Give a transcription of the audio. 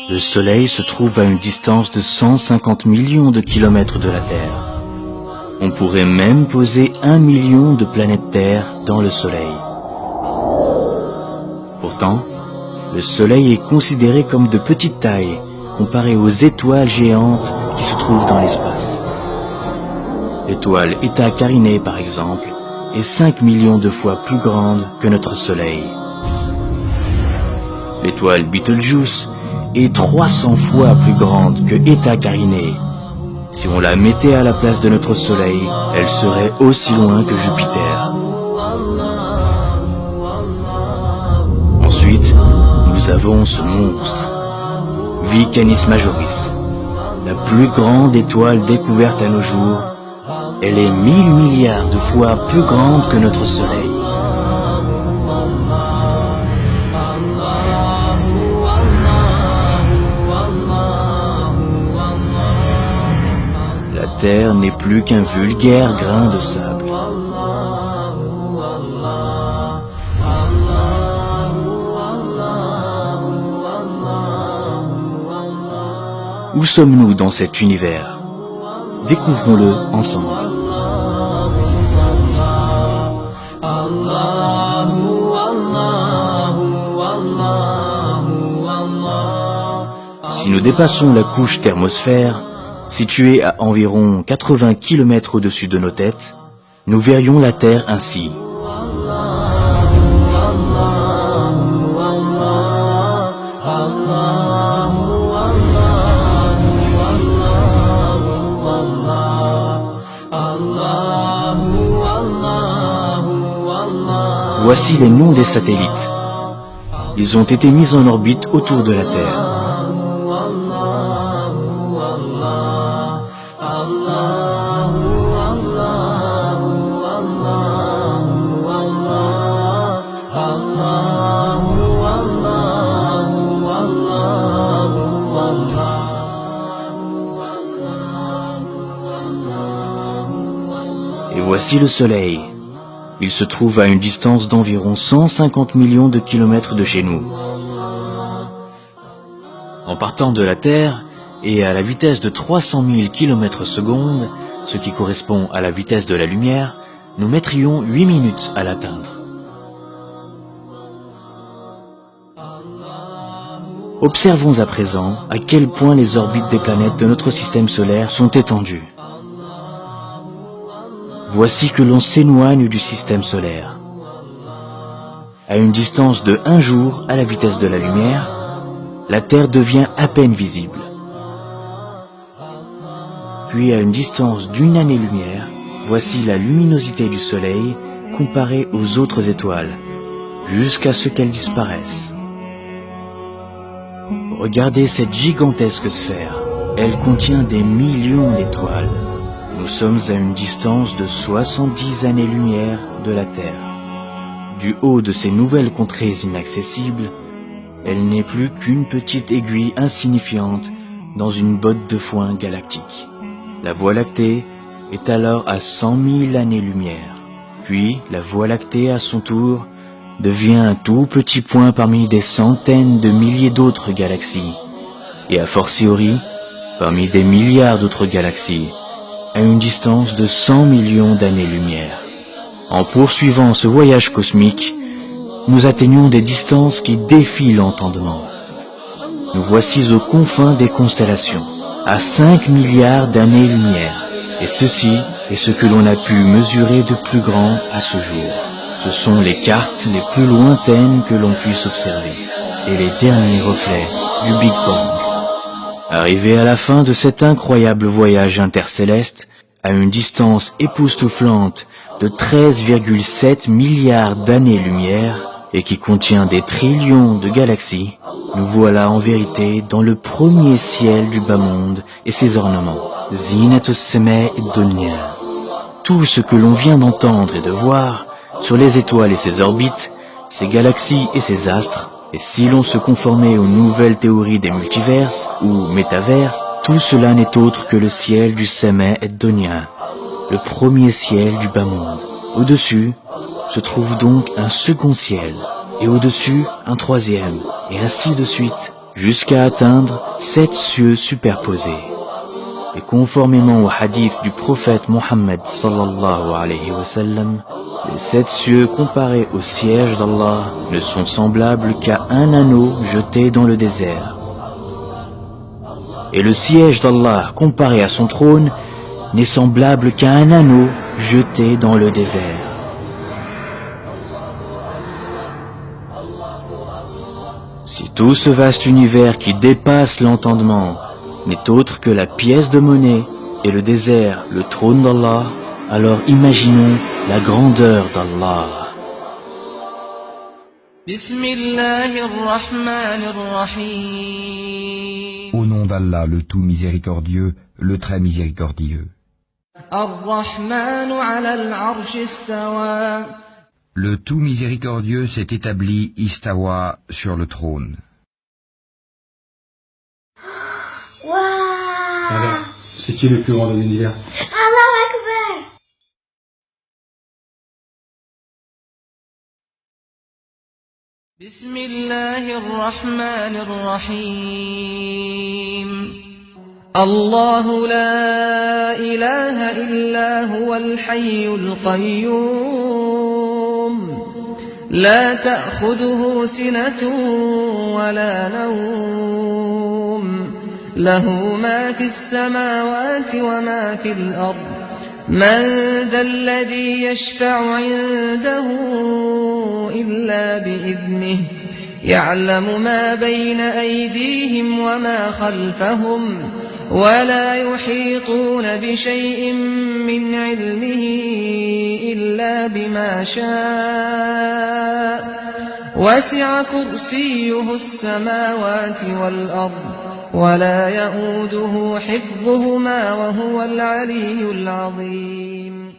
Le Soleil se trouve à une distance de 150 millions de kilomètres de la Terre. On pourrait même poser 1 million de planètes Terre dans le Soleil. Pourtant, le Soleil est considéré comme de petite taille comparé aux étoiles géantes qui se trouvent dans l'espace. L'étoile Eta Carinae, par exemple, est 5 millions de fois plus grande que notre Soleil. L'étoile Betelgeuse est 300 fois plus grande que Eta Carinae. Si on la mettait à la place de notre Soleil, elle serait aussi loin que Jupiter. Ensuite, nous avons ce monstre, V Canis Majoris, la plus grande étoile découverte à nos jours. Elle est 1000 milliards de fois plus grande que notre Soleil. La Terre n'est plus qu'un vulgaire grain de sable. Où sommes-nous dans cet univers? Découvrons-le ensemble. Si nous dépassons la couche thermosphère, située à environ 80 km au-dessus de nos têtes, nous verrions la Terre ainsi. Voici les noms des satellites. Ils ont été mis en orbite autour de la Terre. Et voici le Soleil. Il se trouve à une distance d'environ 150 millions de kilomètres de chez nous. En partant de la Terre et à la vitesse de 300 000 km/s, ce qui correspond à la vitesse de la lumière, nous mettrions 8 minutes à l'atteindre. Observons à présent à quel point les orbites des planètes de notre système solaire sont étendues. Voici que l'on s'éloigne du système solaire. À une distance de 1 jour à la vitesse de la lumière, la Terre devient à peine visible. Puis à une distance d'1 année-lumière, voici la luminosité du Soleil comparée aux autres étoiles, jusqu'à ce qu'elle disparaisse. Regardez cette gigantesque sphère. Elle contient des millions d'étoiles. Nous sommes à une distance de 70 années-lumière de la Terre. Du haut de ces nouvelles contrées inaccessibles, elle n'est plus qu'une petite aiguille insignifiante dans une botte de foin galactique. La Voie lactée est alors à 100 000 années-lumière. Puis, la Voie lactée, à son tour, devient un tout petit point parmi des centaines de milliers d'autres galaxies, et a fortiori, parmi des milliards d'autres galaxies, à une distance de 100 millions d'années-lumière. En poursuivant ce voyage cosmique, nous atteignons des distances qui défient l'entendement. Nous voici aux confins des constellations, à 5 milliards d'années-lumière, et ceci est ce que l'on a pu mesurer de plus grand à ce jour. Ce sont les cartes les plus lointaines que l'on puisse observer, et les derniers reflets du Big Bang. Arrivé à la fin de cet incroyable voyage intercéleste, à une distance époustouflante de 13,7 milliards d'années-lumière, et qui contient des trillions de galaxies, nous voilà en vérité dans le premier ciel du bas monde et ses ornements. Zinatus Semae Dunya. Tout ce que l'on vient d'entendre et de voir sur les étoiles et ses orbites, ses galaxies et ses astres, et si l'on se conformait aux nouvelles théories des multiverses ou métaverses, tout cela n'est autre que le ciel du Semae Dunya, le premier ciel du bas monde. Au-dessus se trouve donc un second ciel, et au-dessus un troisième, et ainsi de suite, jusqu'à atteindre 7 cieux superposés. Et conformément au hadith du prophète Mohammed sallallahu alayhi wa sallam, les 7 cieux comparés au siège d'Allah ne sont semblables qu'à un anneau jeté dans le désert. Et le siège d'Allah comparé à son trône n'est semblable qu'à un anneau jeté dans le désert. Si tout ce vaste univers qui dépasse l'entendement n'est autre que la pièce de monnaie et le désert, le trône d'Allah, alors imaginons la grandeur d'Allah. Au nom d'Allah, le tout miséricordieux, le très miséricordieux. Le tout miséricordieux s'est établi istawa sur le trône. Alors, c'est qui le plus grand de l'univers? Allahu Akbar. Bismillahirrahmanirrahim. Allahu la ilaha illa huwal hayyul qayyum. La ta'khudhuhu sinatun wa la nawm. له ما في السماوات وما في الأرض من ذا الذي يشفع عنده إلا بإذنه يعلم ما بين أيديهم وما خلفهم ولا يحيطون بشيء من علمه إلا بما شاء وسع كرسيه السماوات والأرض ولا يؤوده حفظهما وهو العلي العظيم